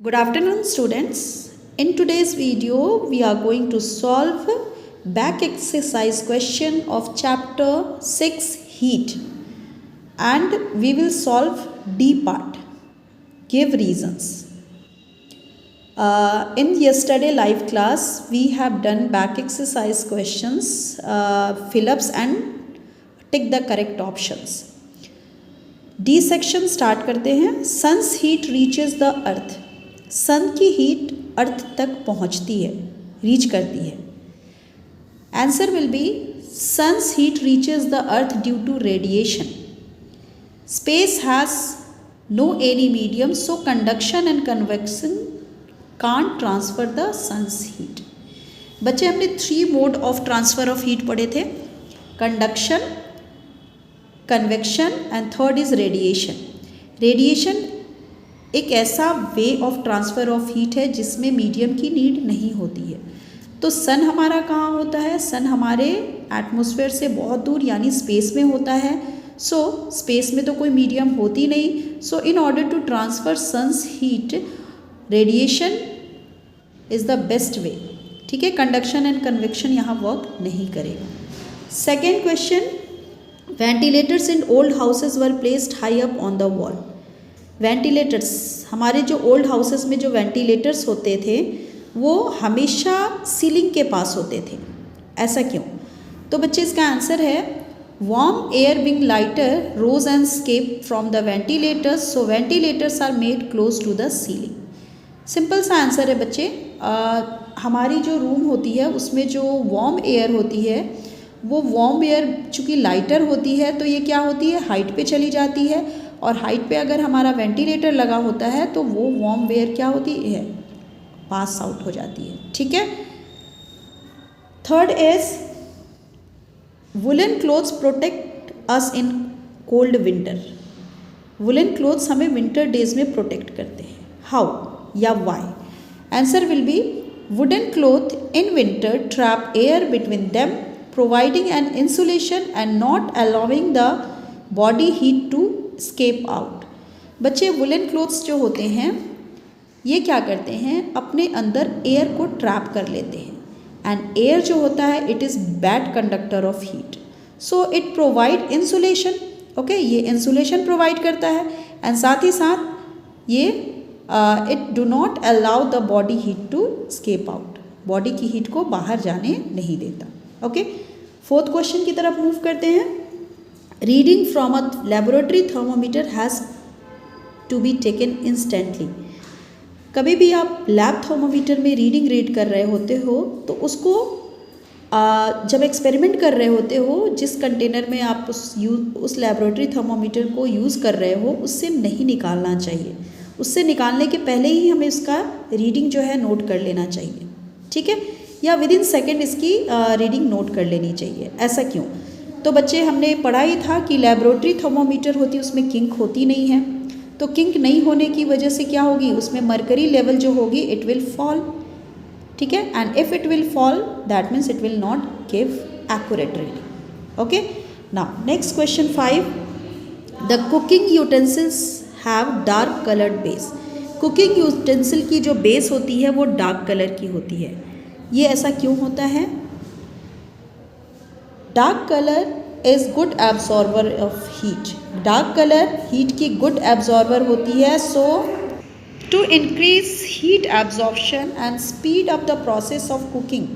Good afternoon, students. In today's video, we are going to solve back exercise question of chapter 6 heat, and we will solve D part. Give reasons. In yesterday live class, we have done back exercise questions, fill-ups and tick the correct options. D section start करते हैं. Sun's heat reaches the earth. Sun की heat earth तक पहुंचती है, reach करती है. Answer will be sun's heat reaches the earth due to radiation. Space has no any medium, so conduction and convection can't transfer the sun's heat. बच्चे, हमने 3 mode of transfer of heat पढ़े थे. Conduction, convection and third is radiation. Radiation एक ऐसा way of transfer of heat है जिसमें medium की need नहीं होती है. तो सन हमारा कहाँ होता है? सन हमारे एटमॉस्फेयर से बहुत दूर यानी स्पेस में होता है. सो स्पेस में तो कोई मीडियम होती नहीं. So in order to transfer sun's heat, radiation is the best way. ठीक है, कंडक्शन एंड कन्वेक्शन यहाँ वर्क नहीं करेगा. Second question, ventilators in old houses were placed high up on the wall. Ventilators, हमारे जो old houses में जो ventilators होते थे वो हमेशा सीलिंग के पास होते थे. ऐसा क्यों? तो बच्चे, इसका आंसर है warm air being lighter rose and escape from the ventilators, so ventilators are made close to the ceiling. Simple सा आंसर है बच्चे. हमारी जो रूम होती है उसमें जो वार्म एयर होती है, वो वार्म एयर चूँकि लाइटर होती है तो ये क्या होती है, हाइट पे चली जाती है. और हाइट पे अगर हमारा वेंटिलेटर लगा होता है तो वो वार्म एयर क्या होती है, पास आउट हो जाती है. ठीक है. Third is woolen clothes protect us in cold winter. Woolen clothes हमें विंटर डेज में प्रोटेक्ट करते हैं. हाउ या why? Answer will be wooden cloth in winter trap air between them, providing an insulation and not allowing the body heat to escape out. बच्चे, woollen clothes जो होते हैं ये क्या करते हैं, अपने अंदर एयर को ट्रैप कर लेते हैं. एंड एयर जो होता है it is bad conductor of heat, so it provide insulation. Okay, ये इंसुलेशन प्रोवाइड करता है एंड साथ ही साथ ये it do not allow the body heat to escape out. Body की हीट को बाहर जाने नहीं देता. ओके, फोर्थ क्वेश्चन की तरफ मूव करते हैं. Reading from a laboratory thermometer has to be taken instantly. कभी भी आप लैब थर्मोमीटर में रीडिंग रीड कर रहे होते हो तो उसको जब एक्सपेरिमेंट कर रहे होते हो, जिस कंटेनर में आप उस लेबोरेटरी थर्मोमीटर को यूज़ कर रहे हो उससे नहीं निकालना चाहिए. उससे निकालने के पहले ही हमें उसका रीडिंग जो है नोट कर लेना चाहिए. ठीक है, या विद इन सेकेंड इसकी रीडिंग नोट कर लेनी चाहिए. ऐसा क्यों? तो बच्चे, हमने पढ़ा ही था कि लेबोरेटरी थर्मोमीटर होती है उसमें किंक होती नहीं है. तो किंक नहीं होने की वजह से क्या होगी, उसमें मरकरी लेवल जो होगी इट विल फॉल. ठीक है, and if it will fall that means it will not give accurate reading. Okay, now next question 5. The cooking utensils have dark coloured base. Cooking utensil की जो base होती है वो dark colour की होती है. ये ऐसा क्यों होता है? Dark colour is good absorber of heat. Dark colour heat की गुड एब्जॉर्बर होती है. So to increase heat absorption and speed up the process of cooking,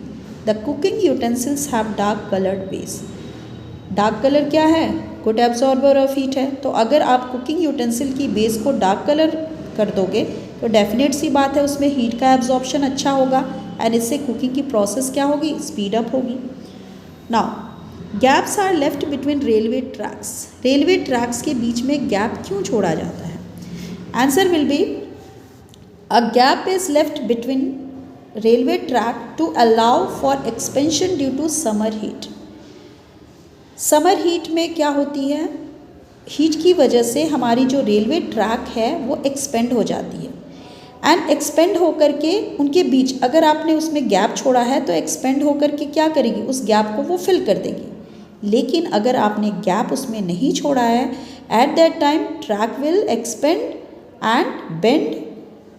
the cooking utensils have dark coloured base. Dark colour क्या है? Good absorber of heat है. तो अगर आप cooking utensil की बेस को डार्क कलर कर दोगे तो डेफिनेट सी बात है उसमें हीट का एब्जॉर्प्शन अच्छा होगा एंड इससे कुकिंग की प्रोसेस क्या होगी, स्पीड अप होगी. Now gaps are left between railway tracks. Railway tracks के बीच में गैप क्यों छोड़ा जाता है? Answer will be a gap is left between railway track to allow for expansion due to summer heat. Summer heat में क्या होती है, हीट की वजह से हमारी जो रेलवे ट्रैक है वो एक्सपेंड हो जाती है. एंड एक्सपेंड होकर के उनके बीच अगर आपने उसमें गैप छोड़ा है तो एक्सपेंड होकर के क्या करेगी, उस गैप को वो फिल कर देगी. लेकिन अगर आपने गैप उसमें नहीं छोड़ा है, at that time track will expand and bend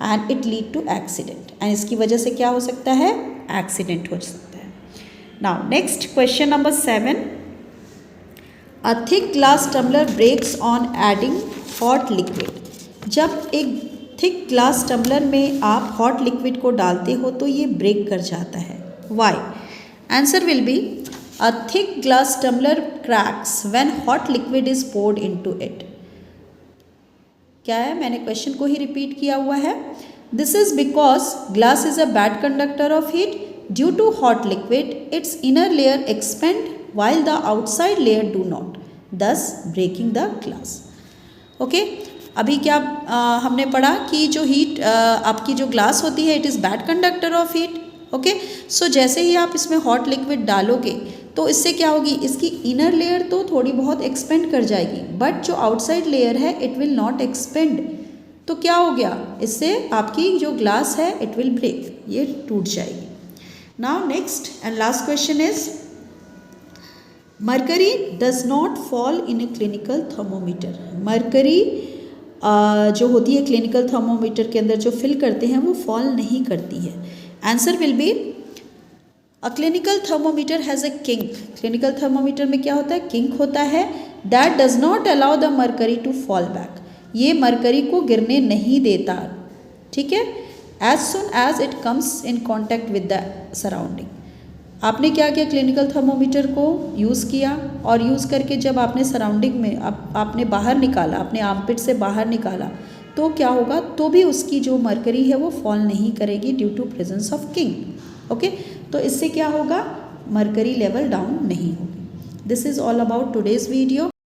and it lead to accident, and इसकी वजह से क्या हो सकता है, एक्सीडेंट हो सकता है। Now next question number 7, a thick glass tumbler breaks on adding hot liquid. जब एक थिक ग्लास टम्बलर में आप हॉट लिक्विड को डालते हो तो ये ब्रेक कर जाता है, why? Answer will be a thick glass tumbler cracks when hot liquid is poured into it. क्या है, मैंने क्वेश्चन को ही रिपीट किया हुआ है। This is because glass is a bad conductor of heat, due to hot liquid its inner layer expand while the outside layer do not, thus breaking the glass. Okay, अभी क्या हमने पढ़ा कि जो हीट आपकी जो ग्लास होती है it is bad conductor of heat. Okay, so जैसे ही आप इसमें हॉट लिक्विड डालोगे तो इससे क्या होगी, इसकी इनर लेयर तो थोड़ी बहुत एक्सपेंड कर जाएगी, बट जो आउटसाइड लेयर है इट विल नॉट एक्सपेंड। तो क्या हो गया, इससे आपकी जो ग्लास है इट विल ब्रेक, ये टूट जाएगी। Now next and last question is mercury does not fall in a clinical thermometer. Mercury जो होती है क्लिनिकल थर्मोमीटर के अंदर जो फिल करते हैं वो फॉल नहीं करती है। Answer will be a clinical thermometer has a kink. Clinical thermometer में क्या होता है, किंक होता है, that does not allow the mercury to fall back. ये मरकरी को गिरने नहीं देता, ठीक है, as soon as it comes in contact with the surrounding. आपने क्या किया, क्लिनिकल थर्मोमीटर को यूज़ किया और यूज़ करके जब आपने सराउंडिंग में आपने बाहर निकाला, अपने आर्मपिट से बाहर निकाला, तो क्या होगा, तो भी उसकी जो मरकरी है वो फॉल नहीं करेगी due to presence of kink. Okay, तो इससे क्या होगा, मरकरी लेवल डाउन नहीं होगी। This is all about today's video.